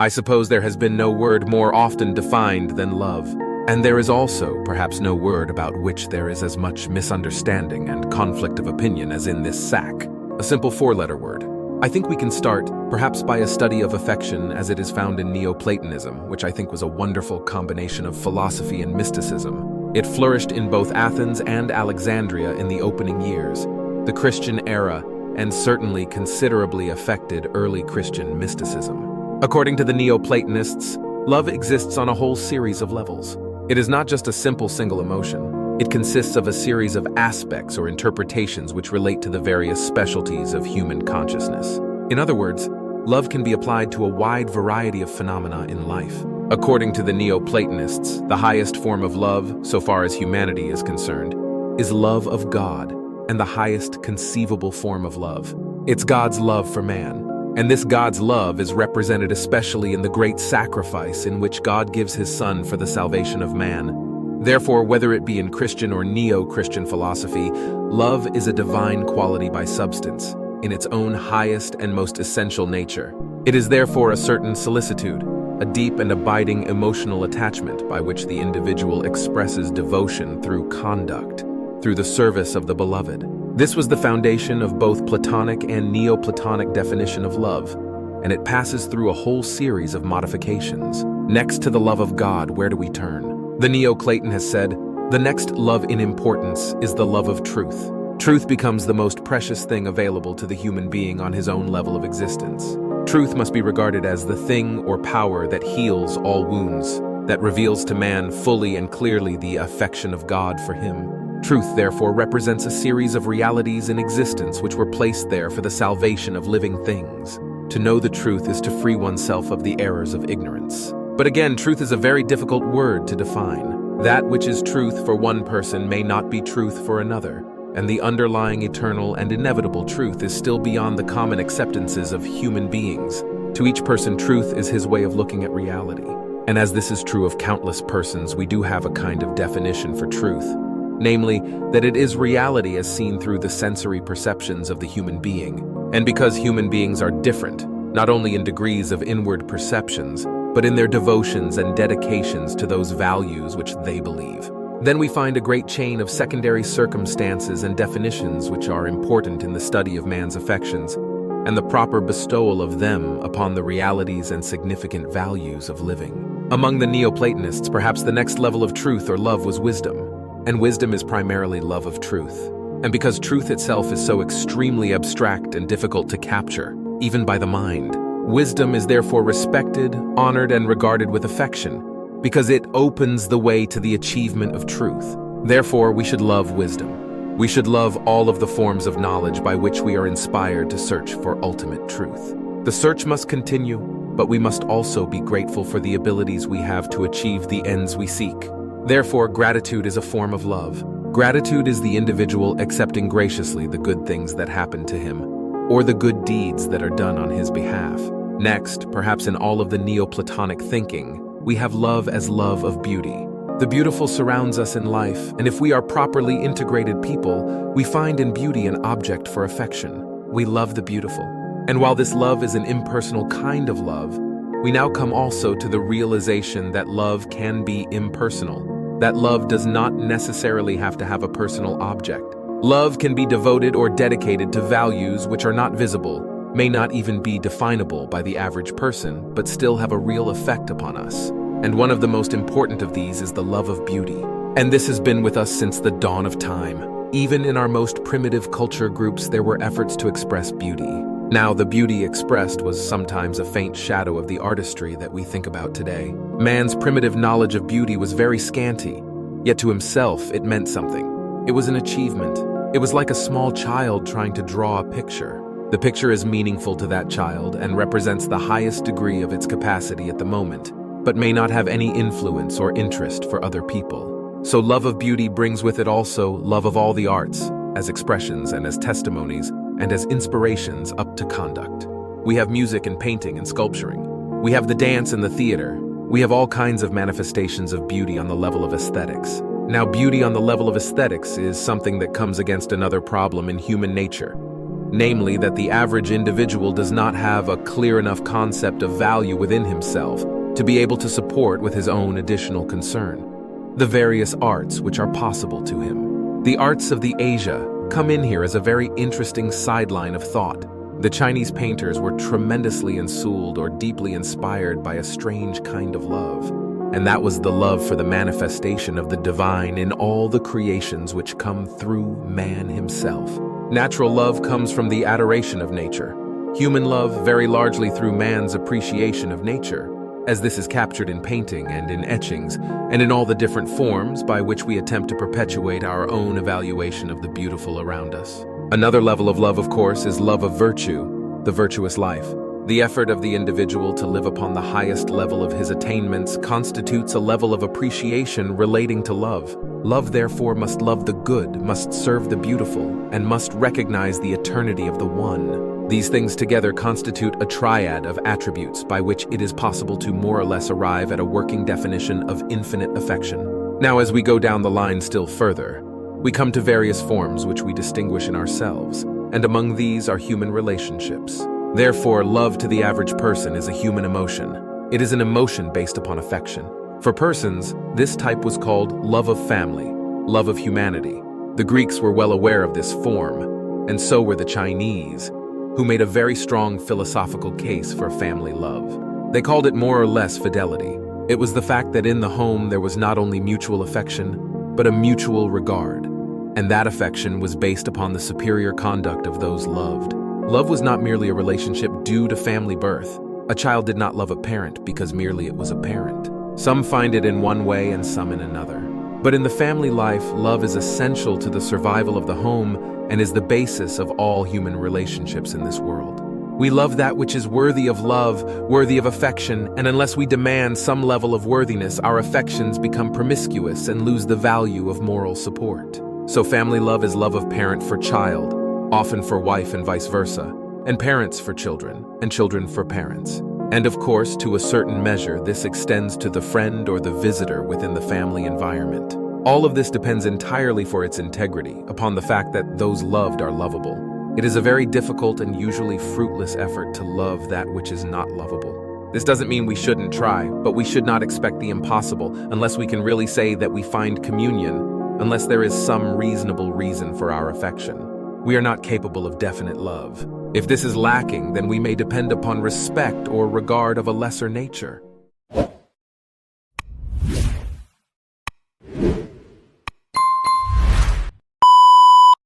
I suppose there has been no word more often defined than love. And there is also perhaps no word about which there is as much misunderstanding and conflict of opinion as in this sack, a simple four-letter word. I think we can start, perhaps by a study of affection as it is found in Neoplatonism, which I think was a wonderful combination of philosophy and mysticism. It flourished in both Athens and Alexandria in the opening years, the Christian era, and certainly considerably affected early Christian mysticism. According to the Neoplatonists, love exists on a whole series of levels. It is not just a simple single emotion. It consists of a series of aspects or interpretations which relate to the various specialties of human consciousness. In other words, love can be applied to a wide variety of phenomena in life. According to the Neoplatonists, the highest form of love, so far as humanity is concerned, is love of God, and the highest conceivable form of love. It's God's love for man. And this God's love is represented especially in the great sacrifice in which God gives his Son for the salvation of man. Therefore, whether it be in Christian or neo-Christian philosophy, love is a divine quality by substance, in its own highest and most essential nature. It is therefore a certain solicitude, a deep and abiding emotional attachment by which the individual expresses devotion through conduct, through the service of the beloved. This was the foundation of both Platonic and Neoplatonic definition of love, and it passes through a whole series of modifications. Next to the love of God, where do we turn? The Neoplaton has said, the next love in importance is the love of truth. Truth becomes the most precious thing available to the human being on his own level of existence. Truth must be regarded as the thing or power that heals all wounds, that reveals to man fully and clearly the affection of God for him. Truth, therefore, represents a series of realities in existence which were placed there for the salvation of living things. To know the truth is to free oneself of the errors of ignorance. But again, truth is a very difficult word to define. That which is truth for one person may not be truth for another, and the underlying eternal and inevitable truth is still beyond the common acceptances of human beings. To each person, truth is his way of looking at reality. And as this is true of countless persons, we do have a kind of definition for truth. Namely, that it is reality as seen through the sensory perceptions of the human being. And because human beings are different, not only in degrees of inward perceptions, but in their devotions and dedications to those values which they believe, then we find a great chain of secondary circumstances and definitions which are important in the study of man's affections, and the proper bestowal of them upon the realities and significant values of living. Among the Neoplatonists, perhaps the next level of truth or love was wisdom. And wisdom is primarily love of truth. And because truth itself is so extremely abstract and difficult to capture, even by the mind, wisdom is therefore respected, honored, and regarded with affection, because it opens the way to the achievement of truth. Therefore, we should love wisdom. We should love all of the forms of knowledge by which we are inspired to search for ultimate truth. The search must continue, but we must also be grateful for the abilities we have to achieve the ends we seek. Therefore, gratitude is a form of love. Gratitude is the individual accepting graciously the good things that happen to him, or the good deeds that are done on his behalf. Next, perhaps in all of the Neoplatonic thinking, we have love as love of beauty. The beautiful surrounds us in life, and if we are properly integrated people, we find in beauty an object for affection. We love the beautiful. And while this love is an impersonal kind of love, we now come also to the realization that love can be impersonal. That love does not necessarily have to have a personal object. Love can be devoted or dedicated to values which are not visible, may not even be definable by the average person, but still have a real effect upon us. And one of the most important of these is the love of beauty. And this has been with us since the dawn of time. Even in our most primitive culture groups, there were efforts to express beauty. Now, the beauty expressed was sometimes a faint shadow of the artistry that we think about today. Man's primitive knowledge of beauty was very scanty, yet to himself it meant something. It was an achievement. It was like a small child trying to draw a picture. The picture is meaningful to that child and represents the highest degree of its capacity at the moment, but may not have any influence or interest for other people. So love of beauty brings with it also love of all the arts, as expressions and as testimonies, and as inspirations up to conduct. We have music and painting and sculpturing. We have the dance and the theater. We have all kinds of manifestations of beauty on the level of aesthetics. Now, beauty on the level of aesthetics is something that comes against another problem in human nature. namely that the average individual does not have a clear enough concept of value within himself to be able to support with his own additional concern the various arts which are possible to him. The arts of the Asia come in here as a very interesting sideline of thought. The Chinese painters were tremendously ensouled or deeply inspired by a strange kind of love, and that was the love for the manifestation of the divine in all the creations which come through man himself. Natural love comes from the adoration of nature. Human love very largely through man's appreciation of nature, as this is captured in painting and in etchings, and in all the different forms by which we attempt to perpetuate our own evaluation of the beautiful around us. Another level of love, of course, is love of virtue, the virtuous life. The effort of the individual to live upon the highest level of his attainments constitutes a level of appreciation relating to love. Love, therefore, must love the good, must serve the beautiful, and must recognize the eternity of the One. These things together constitute a triad of attributes by which it is possible to more or less arrive at a working definition of infinite affection. Now, as we go down the line still further, we come to various forms which we distinguish in ourselves, and among these are human relationships. Therefore, love to the average person is a human emotion. It is an emotion based upon affection. For persons, this type was called love of family, love of humanity. The Greeks were well aware of this form, and so were the Chinese, who made a very strong philosophical case for family love. They called it more or less fidelity. It was the fact that in the home there was not only mutual affection, but a mutual regard, and that affection was based upon the superior conduct of those loved. Love was not merely a relationship due to family birth. A child did not love a parent because merely it was a parent. Some find it in one way and some in another. But in the family life, love is essential to the survival of the home and is the basis of all human relationships in this world. We love that which is worthy of love, worthy of affection, and unless we demand some level of worthiness, our affections become promiscuous and lose the value of moral support. So family love is love of parent for child, often for wife and vice versa, and parents for children, and children for parents. And of course, to a certain measure, this extends to the friend or the visitor within the family environment. All of this depends entirely for its integrity upon the fact that those loved are lovable. It is a very difficult and usually fruitless effort to love that which is not lovable. This doesn't mean we shouldn't try, but we should not expect the impossible unless we can really say that we find communion, unless there is some reasonable reason for our affection. We are not capable of definite love. If this is lacking, then we may depend upon respect or regard of a lesser nature.